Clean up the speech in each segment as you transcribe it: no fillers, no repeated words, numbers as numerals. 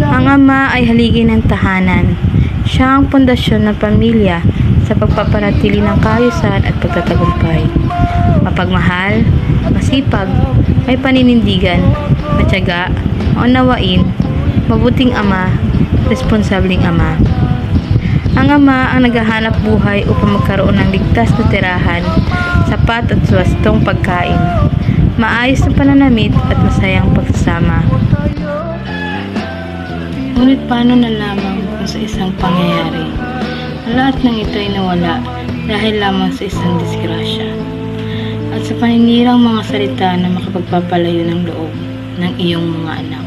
Ang ama ay haligi ng tahanan. Siya ang pundasyon ng pamilya sa pagpapanatili ng kaayusan at pagtatagumpay. Mapagmahal, masipag, may paninindigan, matyaga, maunawain, mabuting ama, responsabling ama. Ang ama ang naghahanap buhay upang magkaroon ng ligtas na tirahan, sapat at swastong pagkain, maayos na pananamit at masayang pagsasama. Ngunit paano na lamang kung sa isang pangyayari, ang lahat ng ito ay nawala dahil lamang sa isang disgrasya at sa paninirang mga salita na makapagpapalayo ng loob ng iyong mga anak.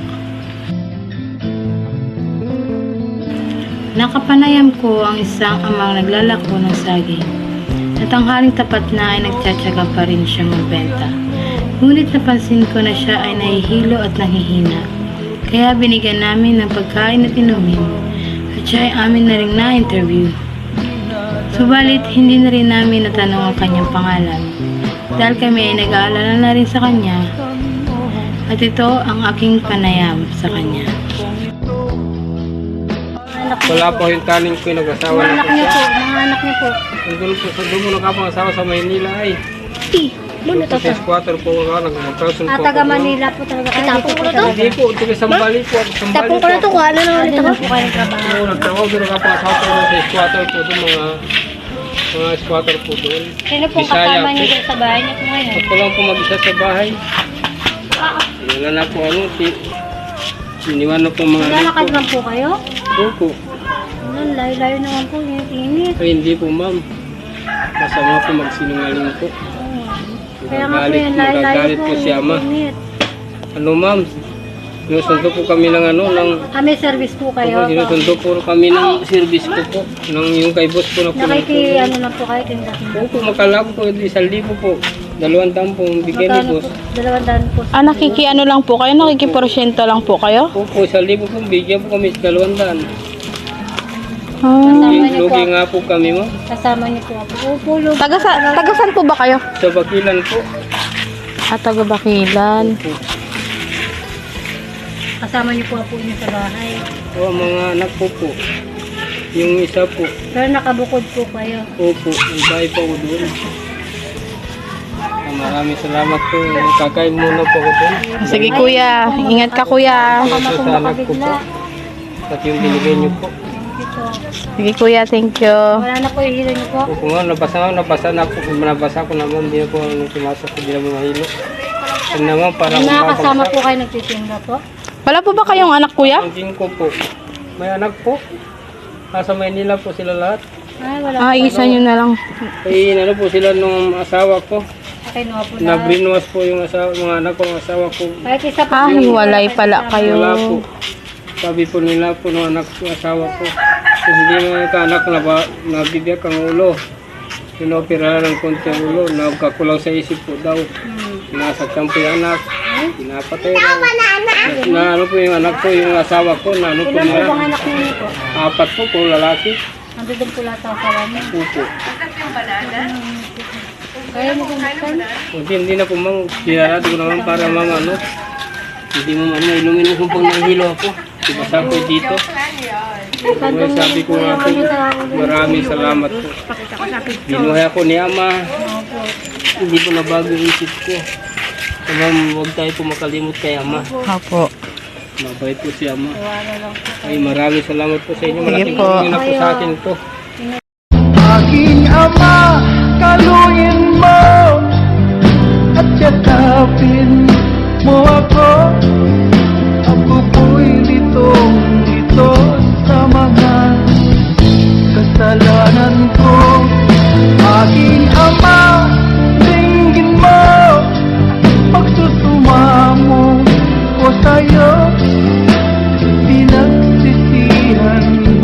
Nakapanayam ko ang isang amang naglalako ng saging at tanghaling tapat na ay nagtsatsaga pa rin siyang magbenta. Ngunit napansin ko na siya ay nahihilo at nanghihina. Kaya binigyan namin ng pagkain at inumin at siya ay amin na rin na-interview. Subalit hindi na rin namin natanong ang kanyang pangalan dahil kami ay nag-aalala na rin sa kanya at ito ang aking panayam sa kanya. Wala po yung taning ko yung nag-asawa na po siya. Mga anak niyo po. Nandun po sa dumo nagkapang-asawa sa Maynila ay. Muna to. Sa squatter po ako, nag-1,000 po. Taga Manila po talaga. Itapon ko na to. Hindi po, tiga Sambali po. Itapon ko na to. Kung ano na ulit ako. Po kayong trabaho. Oo, nagtrabaho doon nagkapang-asawa po sa squatter po doon, mga squatter po doon. Sino pong kasama niyo dyan sa bahay niyo po ngayon? Ako lang po mag-isa sa bahay. Wala na po ano, iniwan na po mga Lalakad lang po kayo? Oo po. Layo-layo naman po. Init. Ay, hindi po ma'am. Masama po magsinungaling po. Kaya nga po yung layo-layo Nagagalit po si ama. Init. Ano ma'am? Sinusundo po kami ng ano, ng... May service po kayo. Sinusundo po kami ng service ko po. Ng yung kay boss po na po. Ano na po kayo? Tindating. Oo po, makala po 1,000 po. 200 po ang bigyan ni boss. 200 po. Nakikiano lang po kayo? Nakikiporsyento lang po kayo? Oo po, 1,000 po bigyan po kami sa 200. Kasama niyo po. Lugi nga po kami mo. Kasama niyo po ako. Opo, lugi. Tagasan po ba kayo? Sa Bakilan po. Taga Bakilan. Po. Kasama niyo po ako niyo sa bahay. Oo, mga anak po po. Yung isa po. Pero nakabukod po kayo. Opo, may bahay po ako doon. Maraming salamat po. Kakain muna po ako doon. Sige kuya, ingat ka kuya. Ito sa anak ko po. At yung binigay niyo po. Dito. Sige kuya, thank you. Wala na po yung hilo niyo po. Opo nga, nabasa ko naman. Hindi na po pumasok. Hindi na po mahilo. Yan naman, para May nakakasama po kayo nagtitinda po. Wala po ba kayong anak kuya? Ang ko po. May anak po. Nasa Maynila po sila lahat. Ay, wala po. Isa nyo na lang. Ay, ano po sila nung asawa ko. Kinuha po na. Na-brainwash po yung asawa, mga anak ko, ang asawa ko. Kahit isa po. Hiwalay pala kayo. Wala po. Sabi po nila po ng anak ko, asawa ko. Kung hindi mga anak na nabibigyak ang ulo. Pinoperahan ng konti ang ulo. Nagkakulaw sa isip po daw. Nasaktan po yung anak. Pinapatay raw. Na ano po yung anak ko, yung asawa ko. Na ano po Ilan po nila. bang anak niyo po? 4 po, puro lalaki. Nandun po lahat ang asawa niyo. Opo. Kaya mo kung buksan? Hindi na po mang, dinarado ko naman para mga ano. Hindi mo ano, inumin mo kung pang nahilo ako. Diba sabi dito. Kaya sabi ko nga po, maraming salamat po. Binuhay ako ni Ama. Hindi po nabago yung isip ko. Ma'am, huwag tayo po makalimot kay Ama. Opo. Mabait po si Ama. Ay, maraming salamat po sa inyo. Malaking po. tulong na po sa akin ito. Aking ama